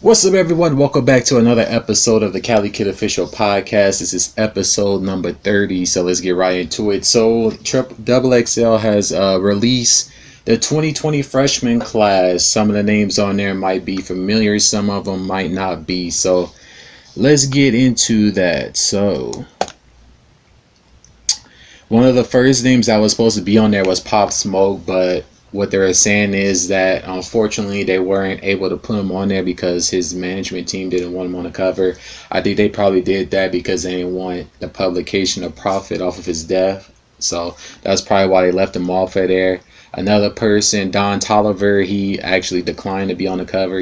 What's up, everyone? Welcome back to another episode of the CaliKidOfficial Podcast. This is episode number 30, so let's get right into it. So, Double XL has released the 2020 freshman class. Some of the names on there might be familiar, some of them might not be. So, let's get into that. So, one of the first names that was supposed to be on there was Pop Smoke, but what they're saying is that unfortunately they weren't able to put him on there because his management team didn't want him on the cover. I think they probably did that because they didn't want the publication to profit off of his death. So that's probably why they left him off of there. Another person, Don Tolliver, he actually declined to be on the cover.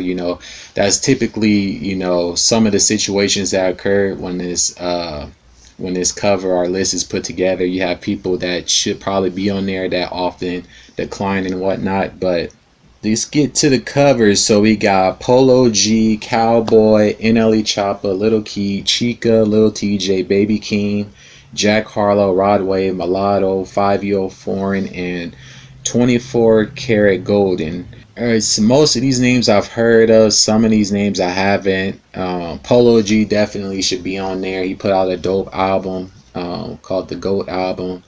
That's typically, some of the situations that occur when this cover or list is put together. You have people that should probably be on there that often decline and whatnot. But let's get to the covers. So we got Polo G, Cowboy, NLE Choppa, Little Key, Chica, Lil TJ, Baby King, Jack Harlow, Rod Wave, Mulatto, 5-Year-Old Foreign, and 24 Karat Golden. Alright, so most of these names I've heard of, some of these names I haven't. Polo G definitely should be on there. He put out a dope album called the GOAT album.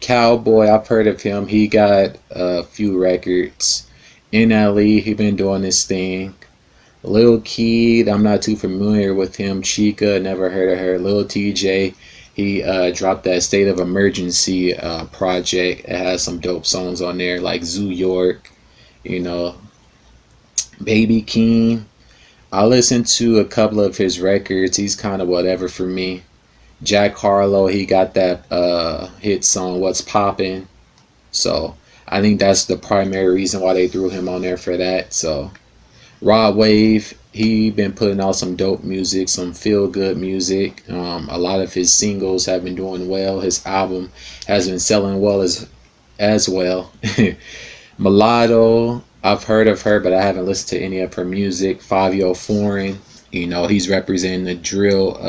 Cowboy, I've heard of him. He got a few records. NLE, he been doing this thing. Lil Key, I'm not too familiar with him. Chica, never heard of her. Lil TJ, he dropped that State of Emergency project. It has some dope songs on there like Zoo York. Baby King, I listened to a couple of his records. He's kind of whatever for me. Jack Harlow, he got that hit song What's Poppin', so I think that's the primary reason why they threw him on there for that. So Rod Wave, he been putting out some dope music, some feel good music. A lot of his singles have been doing well. His album has been selling well as well. Mulatto, I've heard of her, but I haven't listened to any of her music. 5-Year-Old Foreign, he's representing the drill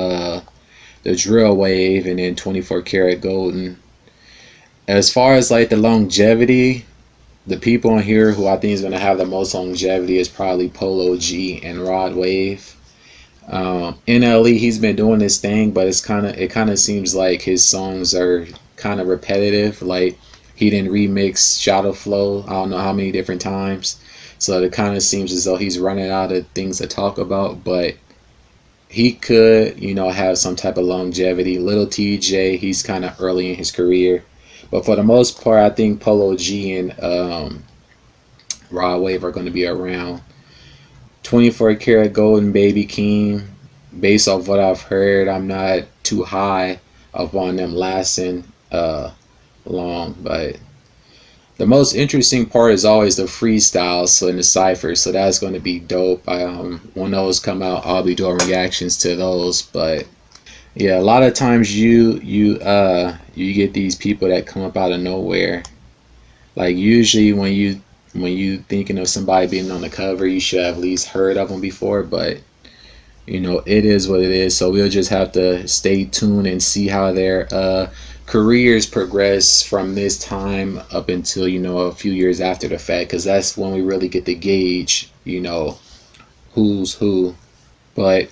wave, and then 24 Karat Golden. As far as like the longevity, the people on here who I think is going to have the most longevity is probably Polo G and Rod Wave. NLE, he's been doing this thing, but it kind of seems like his songs are kind of repetitive. Like, he didn't remix Shadow Flow I don't know how many different times. So it kind of seems as though he's running out of things to talk about. But he could, have some type of longevity. Little TJ, he's kind of early in his career. But for the most part, I think Polo G and Rod Wave are going to be around. 24 Karat Golden, Baby King, based off what I've heard, I'm not too high up on them lasting long, but the most interesting part is always the freestyles, so in the cipher, so that's going to be dope. When those come out, I'll be doing reactions to those. But yeah, a lot of times you get these people that come up out of nowhere. Like, usually when you thinking of somebody being on the cover, you should have at least heard of them before. But it is what it is, so we'll just have to stay tuned and see how their careers progress from this time up until a few years after the fact, because that's when we really get to gauge who's who. But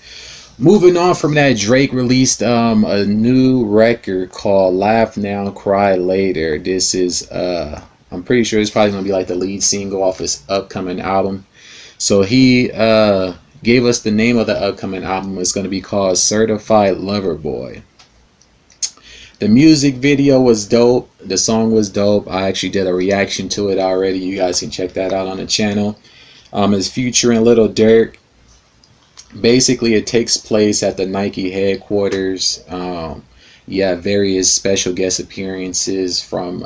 moving on from that, Drake released a new record called Laugh Now Cry Later. This is I'm pretty sure it's probably gonna be like the lead single off his upcoming album. So he gave us the name of the upcoming album. It's going to be called Certified Lover Boy. The music video was dope. The song was dope. I actually did a reaction to it already. You guys can check that out on the channel. It's featuring Lil Durk. Basically, it takes place at the Nike headquarters. You have various special guest appearances from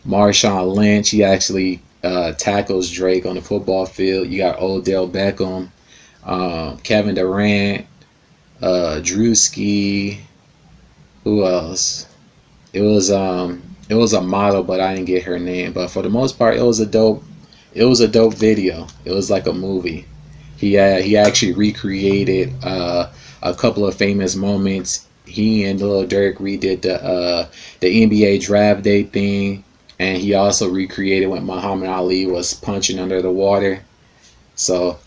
Marshawn Lynch. He actually tackles Drake on the football field. You got Odell Beckham, Kevin Durant, Drewski. Who else? It was a model, but I didn't get her name. But for the most part, it was a dope video. It was like a movie. He actually recreated a couple of famous moments. He and Lil Durk redid the NBA draft day thing, and he also recreated when Muhammad Ali was punching under the water. So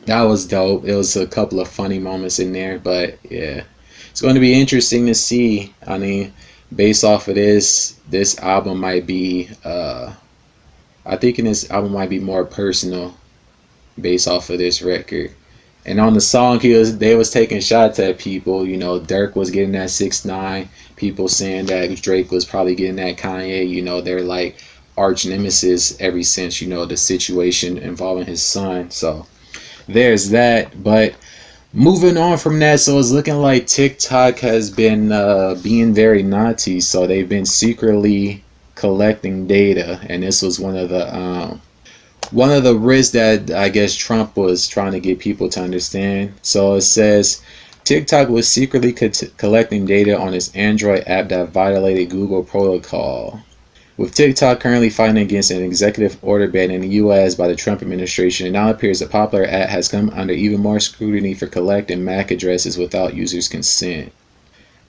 That was dope. It was a couple of funny moments in there, but yeah, it's going to be interesting to see. I mean, based off of this album might be, I think in this album might be more personal based off of this record. And on the song, they was taking shots at people. You know, Dirk was getting that 6ix9ine. People saying that Drake was probably getting that Kanye. You know, they're like arch nemesis ever since, you know, the situation involving his son. So there's that. But moving on from that, so it's looking like TikTok has been being very naughty. So they've been secretly collecting data, and this was one of the risks that I guess Trump was trying to get people to understand. So it says TikTok was secretly collecting data on its Android app that violated Google protocol. With TikTok currently fighting against an executive order ban in the U.S. by the Trump administration, it now appears the popular app has come under even more scrutiny for collecting MAC addresses without users' consent.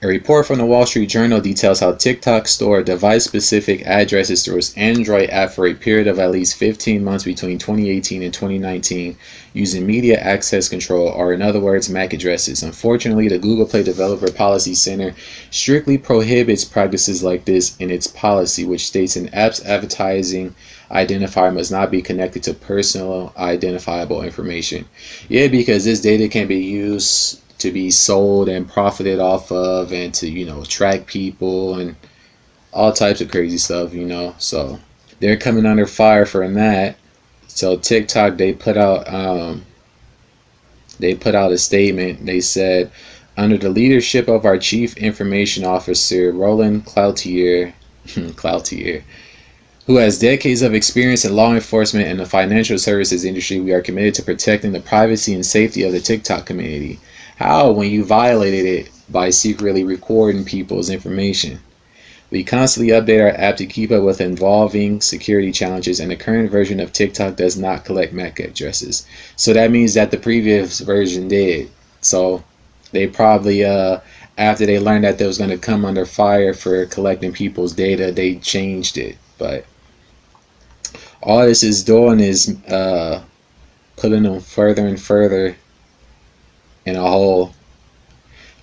A report from the Wall Street Journal details how TikTok stored device-specific addresses through its Android app for a period of at least 15 months between 2018 and 2019 using media access control, or in other words, MAC addresses. Unfortunately, the Google Play Developer Policy Center strictly prohibits practices like this in its policy, which states an app's advertising identifier must not be connected to personal identifiable information. Yeah, because this data can be used to be sold and profited off of, and to, you know, track people and all types of crazy stuff, you know. So they're coming under fire for that. So TikTok, they put out a statement. They said, under the leadership of our chief information officer Roland Cloutier Cloutier, who has decades of experience in law enforcement and the financial services industry, we are committed to protecting the privacy and safety of the TikTok community. How? When you violated it by secretly recording people's information. We constantly update our app to keep up with evolving security challenges, and the current version of TikTok does not collect MAC addresses. So that means that the previous version did. So they probably, after they learned that they was going to come under fire for collecting people's data, they changed it. But all this is doing is putting them further and further in a hole.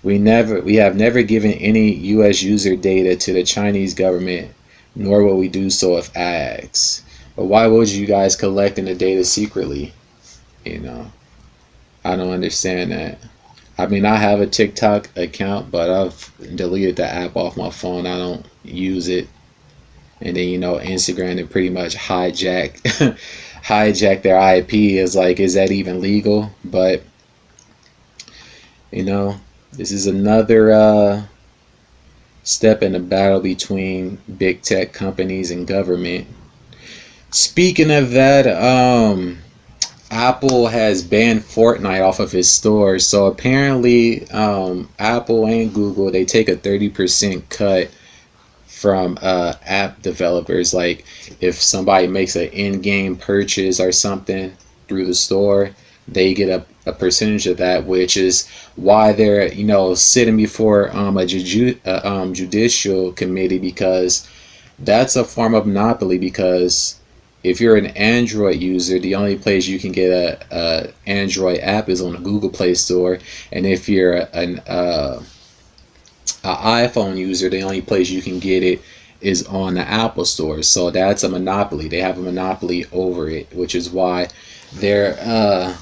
We have never given any U.S. user data to the Chinese government, nor will we do so if asked. But why would you guys collecting the data secretly? You know, I don't understand that. I mean, I have a TikTok account, but I've deleted the app off my phone. I don't use it. And then, you know, Instagram, they pretty much hijack hijack their IP. Is like, is that even legal? But you know, this is another step in the battle between big tech companies and government. Speaking of that, Apple has banned Fortnite off of its stores. So apparently, Apple and Google, they take a 30% cut from app developers. Like if somebody makes an in-game purchase or something through the store, they get a percentage of that, which is why they're, you know, sitting before a judicial committee, because that's a form of monopoly. Because if you're an Android user, the only place you can get a Android app is on the Google Play Store, and if you're an iPhone user, the only place you can get it is on the Apple Store. So that's a monopoly. They have a monopoly over it, which is why they're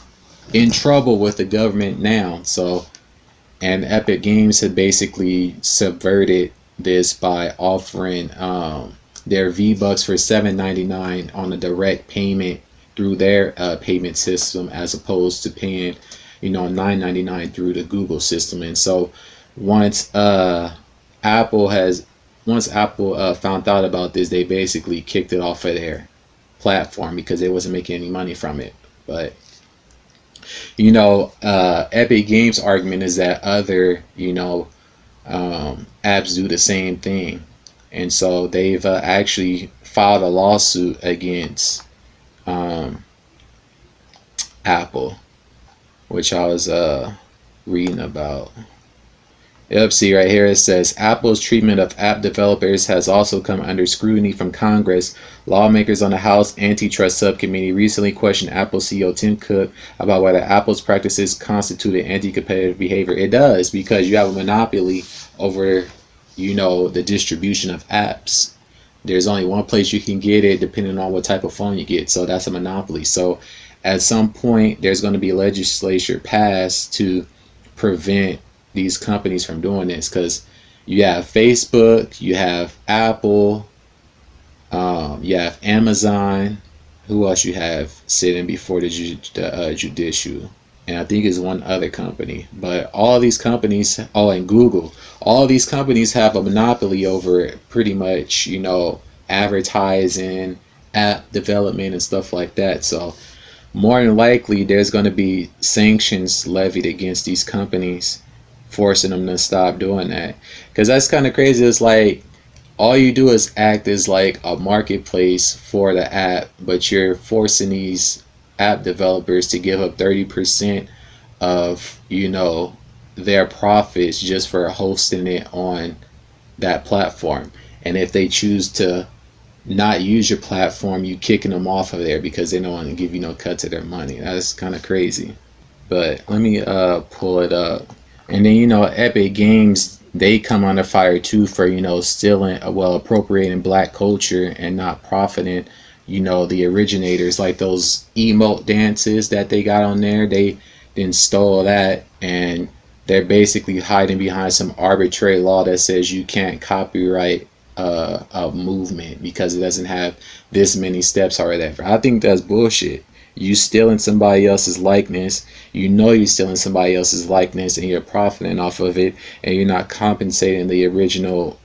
in trouble with the government now. So, and Epic Games had basically subverted this by offering their V-Bucks for $7.99 on a direct payment through their payment system, as opposed to paying, you know, $9.99 through the Google system. And so once Apple found out about this, they basically kicked it off of their platform because they wasn't making any money from it. But you know, Epic Games' argument is that other, you know, apps do the same thing, and so they've actually filed a lawsuit against Apple, which I was reading about. Yep, see right here it says Apple's treatment of app developers has also come under scrutiny from Congress. Lawmakers on the House Antitrust Subcommittee recently questioned Apple CEO Tim Cook about whether Apple's practices constituted anti-competitive behavior. It does, because you have a monopoly over, the distribution of apps. There's only one place you can get it depending on what type of phone you get. So that's a monopoly. So at some point, there's going to be legislation passed to prevent these companies from doing this, because you have Facebook, you have Apple, you have Amazon. Who else you have sitting before the judicial? And I think it's one other company. But all these companies, and Google, all these companies have a monopoly over pretty much, advertising, app development, and stuff like that. So more than likely, there's going to be sanctions levied against these companies, forcing them to stop doing that. Because that's kind of crazy. It's like all you do is act as like a marketplace for the app, but you're forcing these app developers to give up 30% of, their profits just for hosting it on that platform. And if they choose to not use your platform, you kicking them off of there because they don't want to give you no cut to their money. That's kind of crazy. But let me pull it up. And then Epic Games, they come under fire too for stealing, appropriating black culture and not profiting the originators, like those emote dances that they got on there. They then stole that, and they're basically hiding behind some arbitrary law that says you can't copyright a movement because it doesn't have this many steps or whatever. I think that's bullshit. You stealing somebody else's likeness, you're stealing somebody else's likeness, and you're profiting off of it, and you're not compensating the original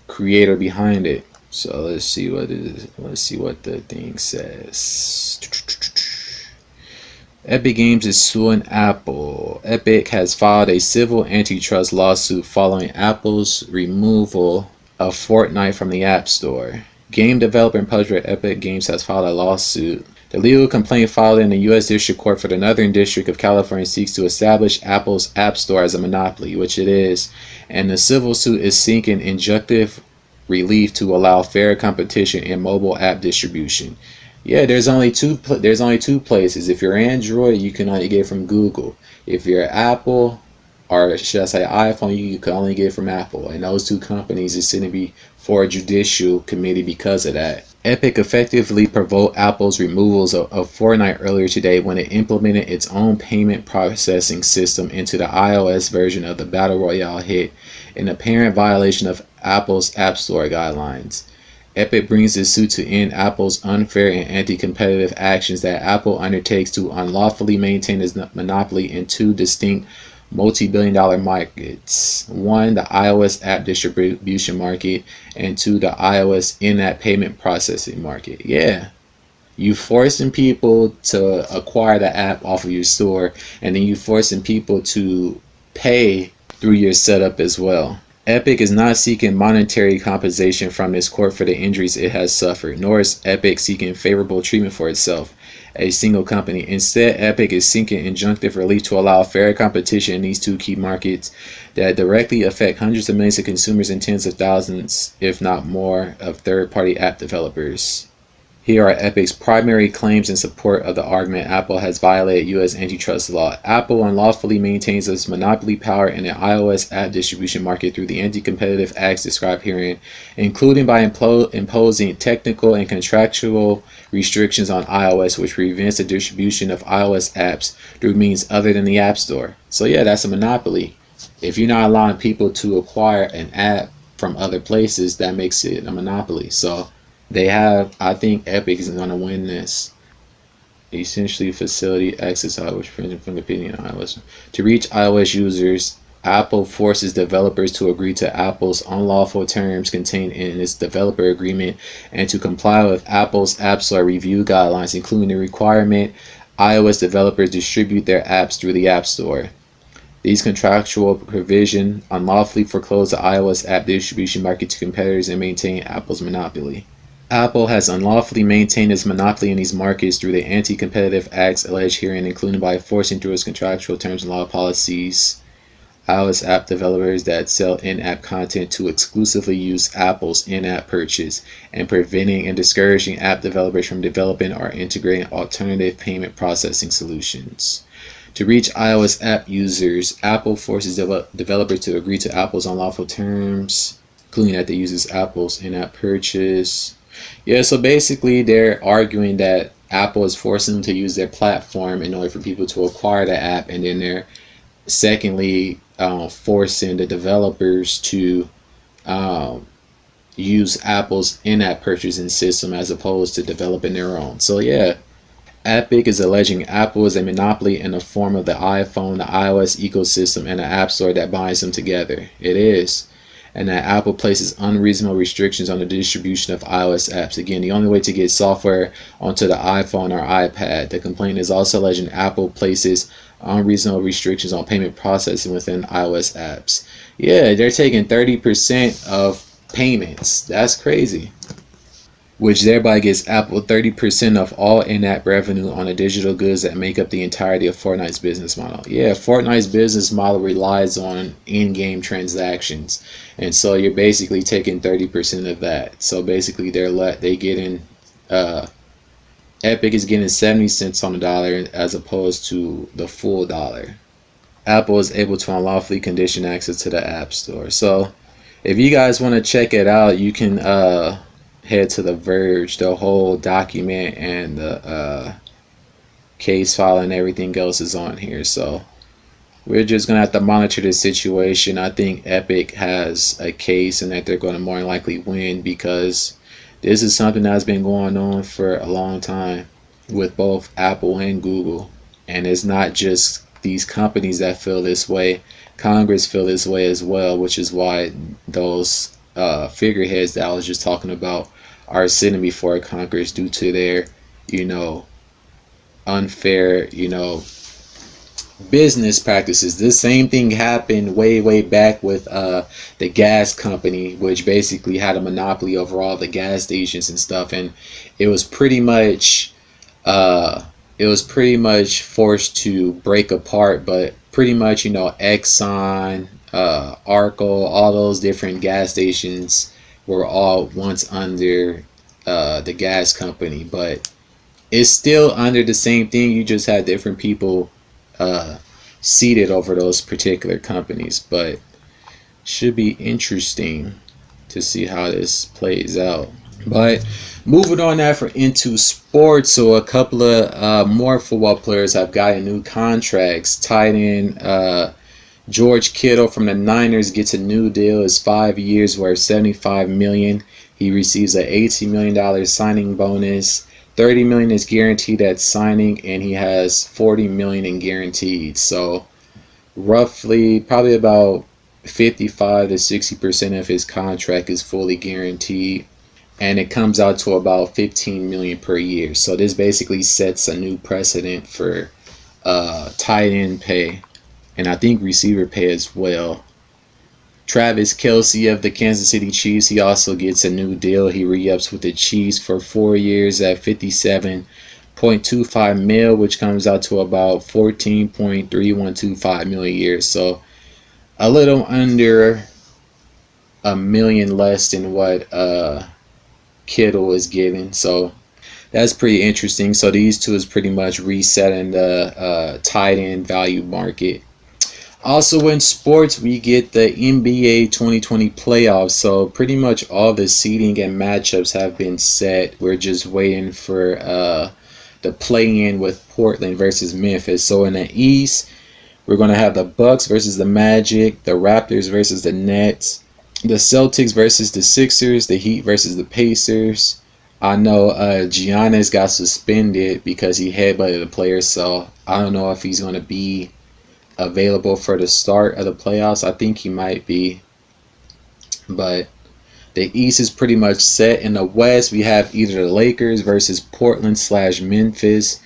creator behind it. So let's see what the thing says. Epic Games is suing Apple. Epic has filed a civil antitrust lawsuit following Apple's removal of Fortnite from the App Store. Game developer and publisher Epic Games has filed a lawsuit. The legal complaint filed in the U.S. District Court for the Northern District of California seeks to establish Apple's App Store as a monopoly, which it is, and the civil suit is seeking injunctive relief to allow fair competition in mobile app distribution. Yeah, there's only two places. If you're Android, you can only get from Google. If you're Apple, or should I say iPhone, you can only get from Apple. And those two companies is sitting before a judicial committee because of that. Epic effectively provoked Apple's removals of Fortnite earlier today when it implemented its own payment processing system into the iOS version of the Battle Royale hit, an apparent violation of Apple's App Store guidelines. Epic brings this suit to end Apple's unfair and anti-competitive actions that Apple undertakes to unlawfully maintain its monopoly in two distinct multi-billion-dollar markets. One, the iOS app distribution market, and two, the iOS in-app payment processing market. Yeah, you forcing people to acquire the app off of your store, and then you forcing people to pay through your setup as well. Epic is not seeking monetary compensation from this court for the injuries it has suffered, nor is Epic seeking favorable treatment for itself, a single company. Instead, Epic is seeking injunctive relief to allow fair competition in these two key markets that directly affect hundreds of millions of consumers and tens of thousands, if not more, of third-party app developers. Here are Epic's primary claims in support of the argument Apple has violated U.S. antitrust law. Apple unlawfully maintains its monopoly power in the iOS app distribution market through the anti-competitive acts described herein, including by imposing technical and contractual restrictions on iOS, which prevents the distribution of iOS apps through means other than the App Store. So yeah, that's a monopoly. If you're not allowing people to acquire an app from other places, that makes it a monopoly. So I think Epic is going to win this. Essentially, facility access iOS from opinion on iOS. To reach iOS users, Apple forces developers to agree to Apple's unlawful terms contained in its developer agreement and to comply with Apple's App Store review guidelines, including the requirement iOS developers distribute their apps through the App Store. These contractual provisions unlawfully foreclose the iOS app distribution market to competitors and maintain Apple's monopoly. Apple has unlawfully maintained its monopoly in these markets through the anti-competitive acts alleged herein, including by forcing through its contractual terms and law policies iOS app developers that sell in-app content to exclusively use Apple's in-app purchase, and preventing and discouraging app developers from developing or integrating alternative payment processing solutions. To reach iOS app users, Apple forces developers to agree to Apple's unlawful terms, including that they use Apple's in-app purchase. Yeah, so basically they're arguing that Apple is forcing them to use their platform in order for people to acquire the app, and then they're secondly forcing the developers to um, use Apple's in-app purchasing system as opposed to developing their own. So yeah, Epic is alleging Apple is a monopoly in the form of the iPhone, the iOS ecosystem, and the App Store that binds them together. It is. And that Apple places unreasonable restrictions on the distribution of iOS apps. Again, the only way to get software onto the iPhone or iPad. The complaint is also alleging Apple places unreasonable restrictions on payment processing within iOS apps. Yeah, they're taking 30% of payments. That's crazy. Which thereby gives Apple 30% of all in-app revenue on the digital goods that make up the entirety of Fortnite's business model. Yeah, Fortnite's business model relies on in-game transactions, and so you're basically taking 30% of that. So basically, they get in. Epic is getting 70 cents on the dollar as opposed to the full dollar. Apple is able to unlawfully condition access to the App Store. So if you guys want to check it out, you can head to The Verge. The whole document and the case file and everything else is on here. So we're just going to have to monitor the situation. I think Epic has a case and that they're going to more than likely win, because this is something that's been going on for a long time with both Apple and Google. And it's not just these companies that feel this way. Congress feel this way as well, which is why those figureheads that I was just talking about are sitting before Congress due to their, unfair, business practices. This same thing happened way back with the gas company, which basically had a monopoly over all the gas stations and stuff, and it was pretty much forced to break apart. But pretty much, Exxon, Arco, all those different gas stations were all once under the gas company, but it's still under the same thing. You just had different people seated over those particular companies. But should be interesting to see how this plays out. But moving on into sports, so a couple of more football players have gotten new contracts. Tight end George Kittle from the Niners gets a new deal. It's 5 years worth $75 million. He receives an $18 million signing bonus. $30 million is guaranteed at signing, and he has $40 million in guaranteed. So roughly, probably about 55 to 60% of his contract is fully guaranteed, and it comes out to about $15 million per year. So this basically sets a new precedent for tight end pay, and I think receiver pay as well. Travis Kelce of the Kansas City Chiefs, he also gets a new deal. He re-ups with the Chiefs for 4 years at $57.25 million, which comes out to about $14.3125 million a year. So a little under $1 million less than what Kittle is getting. So that's pretty interesting. So these two is pretty much resetting the tight end value market. Also in sports, we get the NBA 2020 playoffs. So pretty much all the seeding and matchups have been set. We're just waiting for the play-in with Portland versus Memphis. So in the East, we're going to have the Bucks versus the Magic, the Raptors versus the Nets, the Celtics versus the Sixers, the Heat versus the Pacers. I know Giannis got suspended because he headbutted a player, so I don't know if he's going to be available for the start of the playoffs. I think he might be, but the East is pretty much set. In the West, we have either the Lakers versus Portland/Memphis.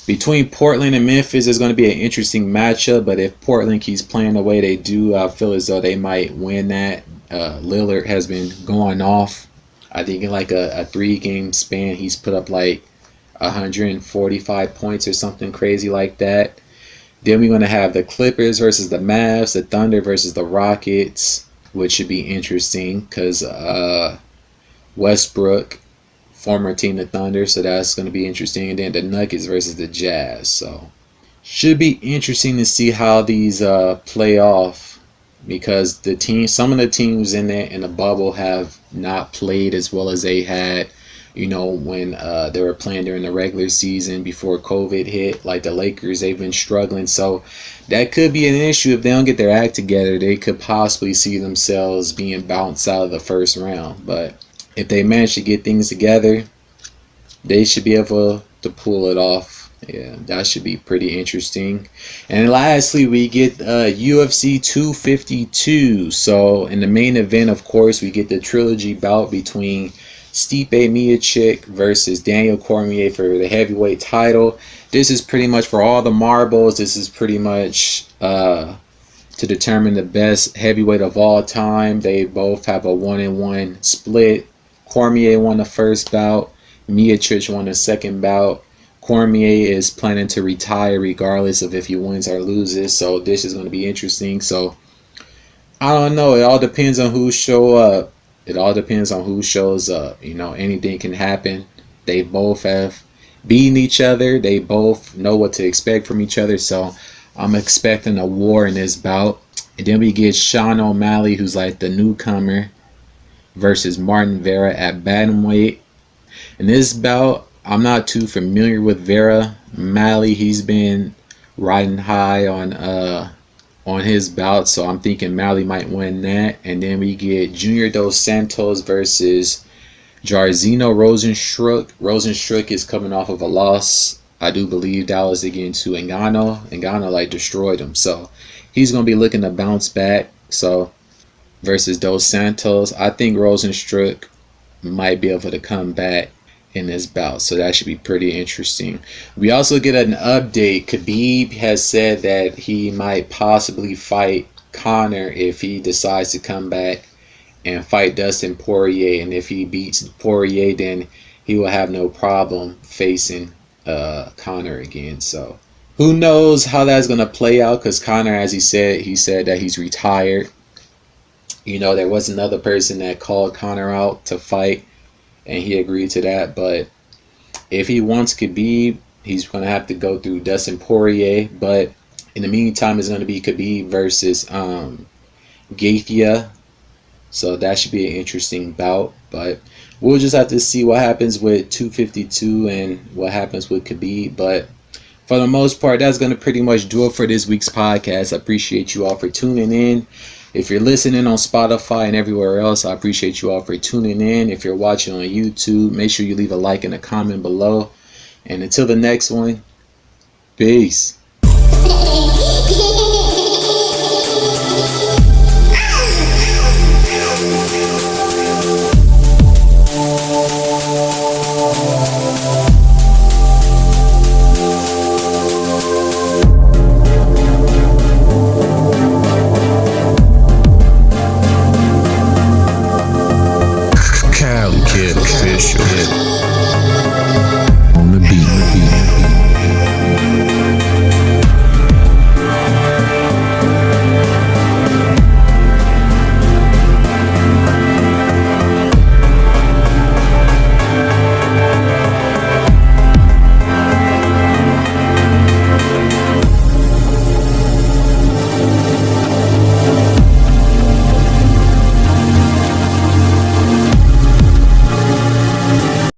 Between Portland and Memphis is going to be an interesting matchup, but if Portland keeps playing the way they do, I feel as though they might win that. Lillard has been going off. I think in like a 3-game span, he's put up like 145 points or something crazy like that. Then we're going to have the Clippers versus the Mavs, the Thunder versus the Rockets, which should be interesting because Westbrook, former team the Thunder, so that's going to be interesting. And then the Nuggets versus the Jazz. So should be interesting to see how these play off, because some of the teams in there in the bubble have not played as well as they had, when they were playing during the regular season before COVID hit. Like the Lakers, they've been struggling. So that could be an issue if they don't get their act together. They could possibly see themselves being bounced out of the first round. But if they manage to get things together, they should be able to pull it off. Yeah, that should be pretty interesting. And lastly, we get UFC 252. So in the main event, of course, we get the trilogy bout between Stipe Miocic versus Daniel Cormier for the heavyweight title. This is pretty much for all the marbles. This is pretty much to determine the best heavyweight of all time. They both have a 1-1 split. Cormier won the first bout. Miocic won the second bout. Cormier is planning to retire regardless of if he wins or loses. So this is going to be interesting. So I don't know. It all depends on who show up. It all depends on who shows up. Anything can happen. They both have beaten each other. They both know what to expect from each other. So I'm expecting a war in this bout. And then we get Sean O'Malley, who's like the newcomer, versus Martin Vera at bantamweight. In this bout, I'm not too familiar with Vera. Malley, he's been riding high on his bout, so I'm thinking Malley might win that. And then we get Junior Dos Santos versus Jairzinho Rosenstruck. Rosenstruck is coming off of a loss. I do believe that was again to Ngannou. Ngannou destroyed him, so he's gonna be looking to bounce back. So versus Dos Santos, I think Rosenstruck might be able to come back in this bout, so that should be pretty interesting. We also get an update. Khabib has said that he might possibly fight Conor if he decides to come back and fight Dustin Poirier, and if he beats Poirier, then he will have no problem facing Conor again. So who knows how that's going to play out, because Conor, as he said that he's retired. There was another person that called Conor out to fight, and he agreed to that. But if he wants Khabib, he's going to have to go through Dustin Poirier. But in the meantime, it's going to be Khabib versus Gaethia. So that should be an interesting bout. But we'll just have to see what happens with 252 and what happens with Khabib. But for the most part, that's going to pretty much do it for this week's podcast. I appreciate you all for tuning in. If you're listening on Spotify and everywhere else, I appreciate you all for tuning in. If you're watching on YouTube, make sure you leave a like and a comment below. And until the next one, peace.